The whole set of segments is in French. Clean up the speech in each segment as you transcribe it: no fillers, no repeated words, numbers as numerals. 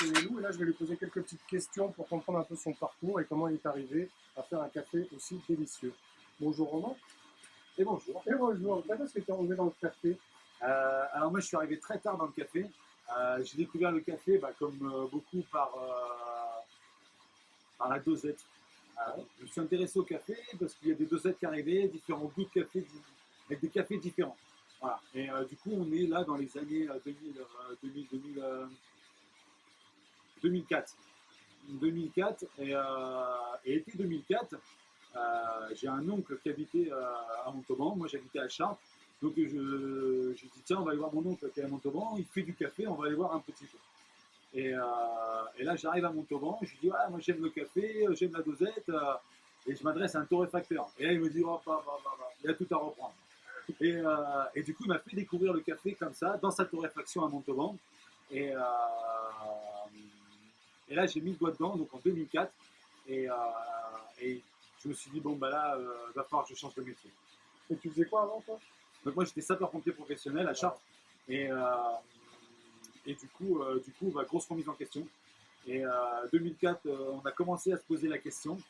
c'est Lou, et là je vais lui poser quelques petites questions pour comprendre un peu son parcours et comment il est arrivé à faire un café aussi délicieux. Bonjour Romain. Et bonjour. Et bonjour, quand est-ce que tu es arrivé dans le café? Alors moi je suis arrivé très tard dans le café. J'ai découvert le café comme beaucoup par la dosette. Je me suis intéressé au café parce qu'il y a des dosettes qui arrivaient, différents goûts de café avec des cafés différents. Voilà. Et du coup on est là dans les années 2004. 2004 et été 2004, j'ai un oncle qui habitait à Montauban, moi j'habitais à Chartres. Donc j'ai dit tiens on va aller voir mon oncle qui est à Montauban, il fait du café, on va aller voir un petit peu. Et là j'arrive à Montauban, je lui dis ouais, moi j'aime le café, j'aime la dosette, et je m'adresse à un torréfacteur. Et là il me dit oh, il y a tout à reprendre. Et du coup il m'a fait découvrir le café comme ça, dans sa torréfaction à Montauban. Et, euh, et là j'ai mis le doigt dedans, donc en 2004. Et je me suis dit bon bah là, va falloir que je change de métier. Et tu faisais quoi avant toi? Donc moi j'étais sapeur-pompier professionnel à Chartres. Et du coup grosse remise en question. Et 2004, on a commencé à se poser la question.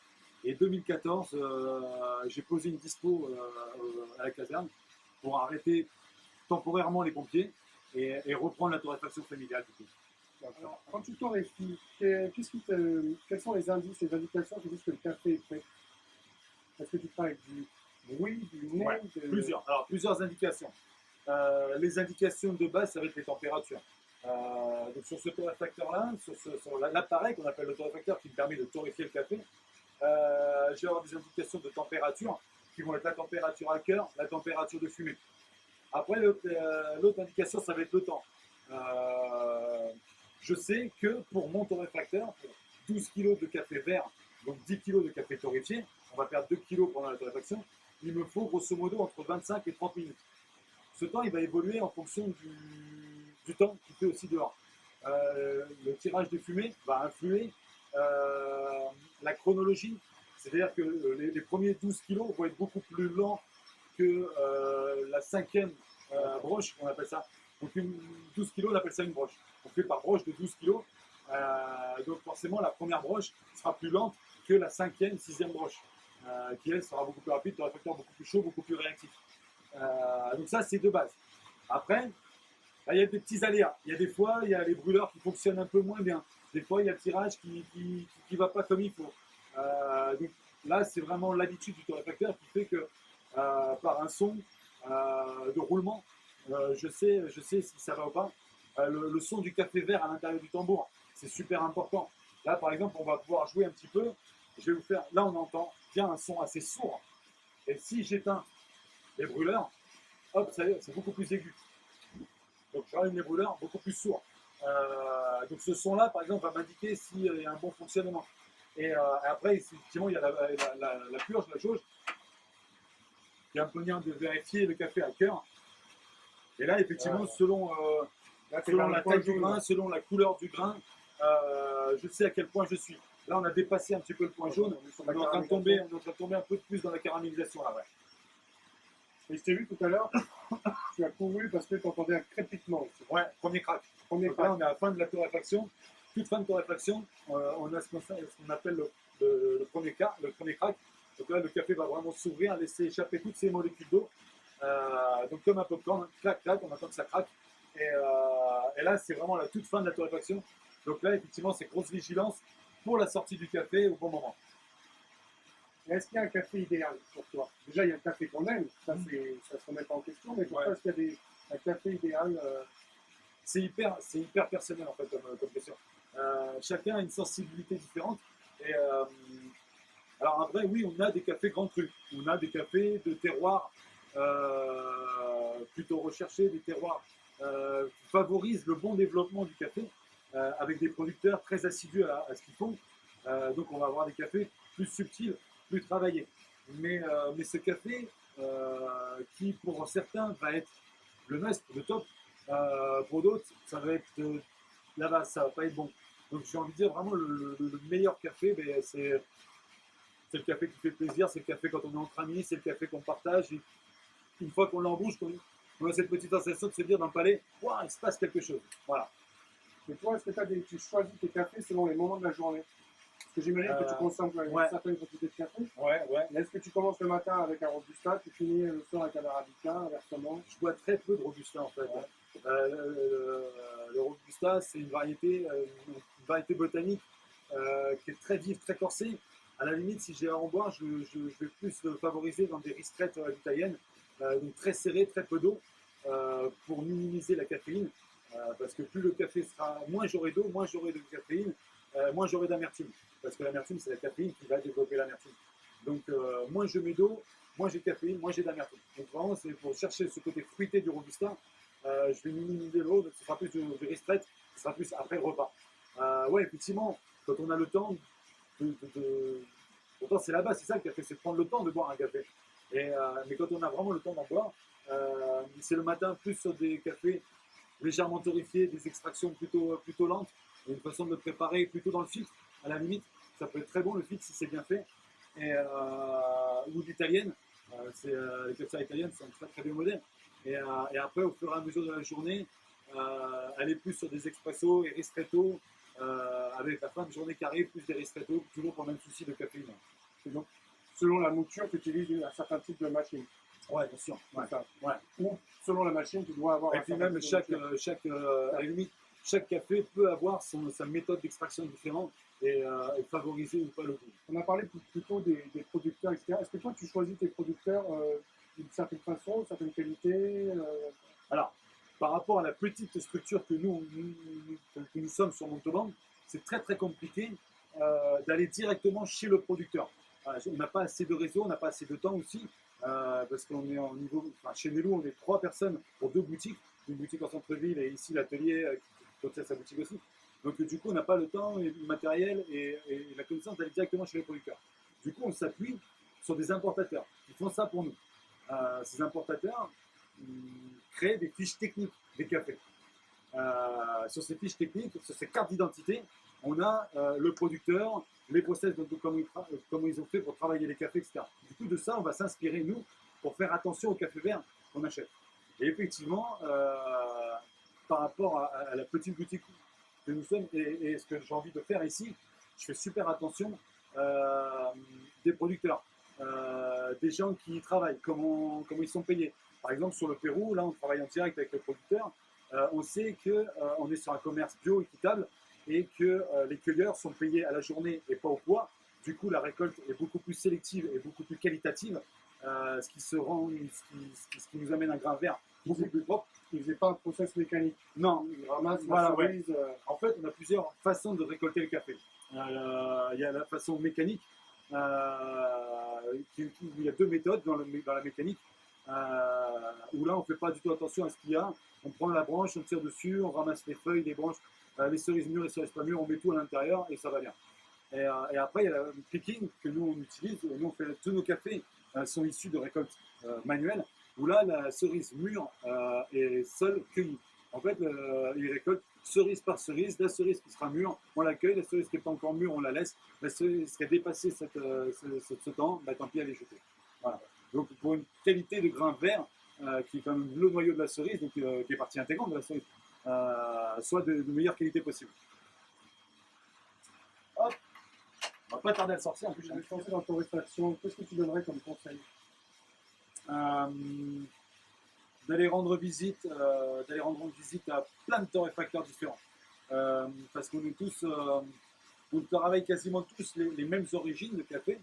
Et 2014, j'ai posé une dispo à la caserne pour arrêter temporairement les pompiers et reprendre la torréfaction familiale du coup. Alors, quand tu torréfies, quels sont les indices, les indications qui disent que le café est prêt? Est-ce que tu travailles avec du bruit, du nez, Ouais, plusieurs indications. Les indications de base, ça va être les températures. Donc sur ce torréfacteur-là, sur l'appareil qu'on appelle le torréfacteur qui me permet de torréfier le café, je vais avoir des indications de température qui vont être la température à cœur, la température de fumée. Après, l'autre indication, ça va être le temps. Je sais que pour mon torréfacteur, pour 12 kg de café vert, donc 10 kg de café torréfié, on va perdre 2 kg pendant la torréfaction, il me faut grosso modo entre 25 et 30 minutes. Ce temps, il va évoluer en fonction du temps qu'il fait aussi dehors. Le tirage de fumée va influer la chronologie, c'est-à-dire que les premiers 12 kilos vont être beaucoup plus lents que la cinquième broche, on appelle ça. Donc 12 kilos, on appelle ça une broche. On fait par broche de 12 kilos. Donc forcément, la première broche sera plus lente que la cinquième, sixième broche, qui elle sera beaucoup plus rapide, un réfractaire beaucoup plus chaud, beaucoup plus réactif. Donc ça, c'est de base. Après, il y a des petits aléas. Il y a des fois, il y a les brûleurs qui fonctionnent un peu moins bien. Des fois, il y a le tirage qui va pas comme il faut. Donc là, c'est vraiment l'habitude du torréfacteur qui fait que par un son de roulement, je sais si ça va ou pas. Le son du café vert à l'intérieur du tambour, c'est super important. Là, par exemple, on va pouvoir jouer un petit peu. Je vais vous faire. Là, on entend bien un son assez sourd. Et si j'éteins les brûleurs, hop, c'est beaucoup plus aigu. Donc je rallume les brûleurs, beaucoup plus sourd. Donc ce son-là, par exemple, va m'indiquer s'il y a un bon fonctionnement. Et après, effectivement, il y a la purge, la jauge, qui est un moyen de vérifier le café à cœur. Et là, effectivement, selon la taille du grain, selon la couleur du grain, je sais à quel point je suis. Là, on a dépassé un petit peu le point jaune. On est en train de tomber un peu plus dans la caramélisation là. Ouais. Et je t'ai vu tout à l'heure, tu as couru parce que tu entendais un crépitement. Ouais, premier crack. Donc là, on est à la fin de la torréfaction. Toute fin de torréfaction, on a ce qu'on appelle le premier crack. Donc là, le café va vraiment s'ouvrir, laisser échapper toutes ces molécules d'eau. Donc comme un popcorn, clac, clac, on attend que ça craque. Et là, c'est vraiment la toute fin de la torréfaction. Donc là, effectivement, c'est grosse vigilance pour la sortie du café au bon moment. Est-ce qu'il y a un café idéal pour toi? Déjà, il y a le café qu'on aime, ça se remet pas en question, mais pour toi, est-ce qu'il y a un café idéal C'est hyper personnel en fait comme question. Chacun a une sensibilité différente. Et alors après, oui, on a des cafés grands crus, on a des cafés de terroirs plutôt recherchés, des terroirs qui favorisent le bon développement du café, avec des producteurs très assidus à ce qu'ils font. Donc on va avoir des cafés plus subtils, plus travaillés. Mais ce café, qui pour certains va être le must, le top, pour d'autres, ça va être la base, ça va pas être bon. Donc j'ai envie de dire vraiment le meilleur café, c'est le café qui fait plaisir, c'est le café quand on est entre amis, c'est le café qu'on partage. Et une fois qu'on l'embouche, on a cette petite sensation de se dire dans le palais, waouh, il se passe quelque chose. Voilà. Et toi, est-ce que tu choisis tes cafés selon les moments de la journée? Parce que j'imagine que tu consommes quand même ouais. une certaine quantité de café. Ouais. Mais est-ce que tu commences le matin avec un Robusta, tu finis le soir avec un Arabica, inversement? Je bois très peu de Robusta en fait. Ouais. Le Robusta, c'est une variété botanique qui est très vive, très corsée. À la limite, si j'ai à en boire, je vais plus le favoriser dans des ristrettes italiennes, donc très serrées, très peu d'eau, pour minimiser la caféine. Parce que plus le café sera, moins j'aurai d'eau, moins j'aurai de caféine, moins j'aurai d'amertume. Parce que l'amertume, c'est la caféine qui va développer l'amertume. Donc, moins je mets d'eau, moins j'ai de caféine, moins j'ai d'amertume. Donc, vraiment, c'est pour chercher ce côté fruité du Robusta. Je vais minimiser l'eau, donc ce sera plus du ristretto, ce sera plus après le repas. Ouais, effectivement, quand on a le temps Pourtant, c'est la base, c'est ça le café, c'est de prendre le temps de boire un café. Mais quand on a vraiment le temps d'en boire, c'est le matin plus sur des cafés légèrement torréfiés, des extractions plutôt lentes, et une façon de le préparer plutôt dans le filtre, à la limite. Ça peut être très bon le filtre si c'est bien fait. Ou l'italienne, les cafetières italiennes sont très très bien modèles. Et après, au fur et à mesure de la journée, aller plus sur des expressos et ristretto, avec la fin de journée qui arrive, plus des ristretto, toujours pour le même souci de caféine. Et donc, selon la mouture, tu utilises un certain type de machine. Ouais, bien sûr. Ouais. Ouais. Ou selon la machine, tu dois avoir et puis même à la limite, chaque café peut avoir sa méthode d'extraction différente et favoriser ou pas le goût. On a parlé plutôt des producteurs, etc. Est-ce que toi, tu choisis tes producteurs d'une certaine façon, d'une certaine qualité Alors, par rapport à la petite structure que nous sommes sur Montauban, c'est très très compliqué d'aller directement chez le producteur. On n'a pas assez de réseau, on n'a pas assez de temps aussi, parce qu'on est en niveau, chez Nelou, on est 3 personnes pour 2 boutiques, une boutique en centre-ville et ici l'atelier qui possède sa boutique aussi. Donc du coup, on n'a pas le temps et le matériel et la connaissance d'aller directement chez les producteurs. Du coup, on s'appuie sur des importateurs qui font ça pour nous. Ces importateurs créent des fiches techniques des cafés. Sur ces fiches techniques, sur ces cartes d'identité, on a le producteur, les process, donc, comment ils ont fait pour travailler les cafés, etc. Du coup, de ça, on va s'inspirer, nous, pour faire attention au café vert qu'on achète. Et effectivement, par rapport à la petite boutique que nous sommes et ce que j'ai envie de faire ici, je fais super attention des producteurs, des gens qui y travaillent, comment ils sont payés. Par exemple, sur le Pérou, là, on travaille en direct avec le producteur. On sait qu'on est sur un commerce bio équitable et que les cueilleurs sont payés à la journée et pas au poids. Du coup, la récolte est beaucoup plus sélective et beaucoup plus qualitative, ce qui nous amène un grain vert beaucoup plus propre. Ils ne faisaient pas un process mécanique. Non, ils ramassent voilà, la cerise. Ouais. En fait, on a plusieurs façons de récolter le café. Il y a la façon mécanique, où il y a 2 méthodes dans la mécanique, où là, on ne fait pas du tout attention à ce qu'il y a. On prend la branche, on tire dessus, on ramasse les feuilles, les branches, les cerises mûres, les cerises pas mûres, on met tout à l'intérieur et ça va bien. Et après, il y a le picking que nous, on utilise. Nous, on fait tous nos cafés sont issus de récoltes manuelles, où là, la cerise mûre est seule cueillie. En fait, ils récoltent cerise par cerise. La cerise qui sera mûre, on l'accueille. La cerise qui n'est pas encore mûre, on la laisse. La cerise qui a dépassé ce temps, bah, tant pis, elle est jetée. Voilà. Donc, pour une qualité de grain vert, qui est quand même le noyau de la cerise, donc, qui est partie intégrante de la cerise, soit de meilleure qualité possible. Hop, on va pas tarder à le sortir. En plus, Je vais penser dans ton réflexion. Qu'est-ce que tu donnerais comme conseil? D'aller rendre visite à plein de torréfacteurs différents. Parce qu'on est tous, on travaille quasiment tous les mêmes origines de café.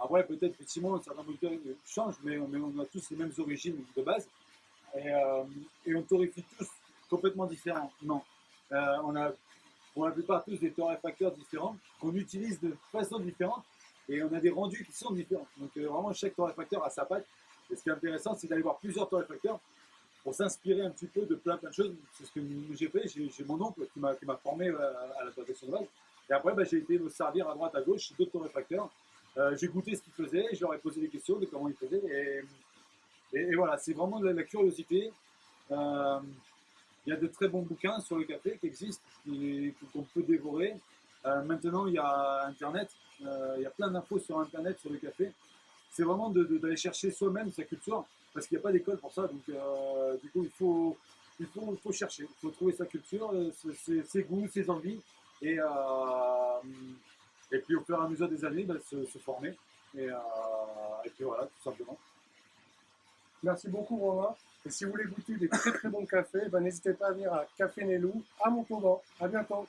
Après, peut-être effectivement, certains producteurs changent, mais on a tous les mêmes origines de base. Et on torréfie tous complètement différents. Non. On a pour la plupart tous des torréfacteurs différents qu'on utilise de façon différente et on a des rendus qui sont différents. Donc vraiment, chaque torréfacteur a sa patte. Et ce qui est intéressant, c'est d'aller voir plusieurs torréfacteurs pour s'inspirer un petit peu de plein de choses. C'est ce que j'ai fait. J'ai mon oncle qui m'a formé à la torréfaction de base. Et après, j'ai été me servir à droite, à gauche chez d'autres torréfacteurs. J'ai goûté ce qu'ils faisaient, je leur ai posé des questions de comment ils faisaient. Et voilà, c'est vraiment de la curiosité. Il y a de très bons bouquins sur le café qui existent, qu'on peut dévorer. Maintenant, il y a Internet. Il y a plein d'infos sur Internet sur le café. C'est vraiment d'aller chercher soi-même sa culture, parce qu'il n'y a pas d'école pour ça. Donc, du coup, il faut il faut chercher, il faut trouver sa culture, ses goûts, ses envies, et puis au fur et à mesure des années, ben, se former, et puis voilà, tout simplement. Merci beaucoup, Romain. Et si vous voulez goûter des très très bons cafés, ben, n'hésitez pas à venir à Café Nélou à Montauban. À bientôt.